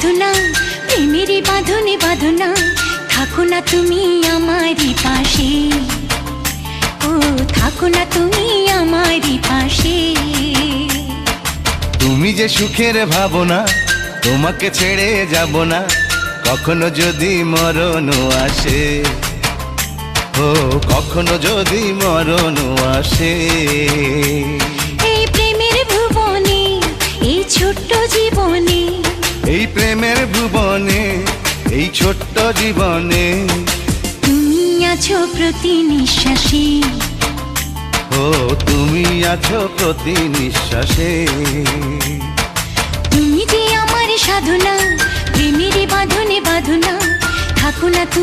সাধনা, প্রেমেরই বাঁধনে বাঁধনা, থাকো না তুমি আমারই পাশে, ও থাকো না তুমি আমারই পাশে। তুমি যে সুখের ভাবনা, তোমাকে ছেড়ে যাব না, কখনো যদি মরণ আসে, ও কখনো যদি মরণ আসে। এই প্রেমের ভুবনে, এই ছোট্ট জীবনে, এই প্রেমের ভুবনে, এই ছোট্ট জীবনে, তুমি আছো প্রতি নিঃশ্বাসে, ও তুমি আছো প্রতি নিঃশ্বাসে। তুমি যে আমার সাধনা, প্রেমেরই বাঁধনে বাঁধনা, থাকো না তুমি।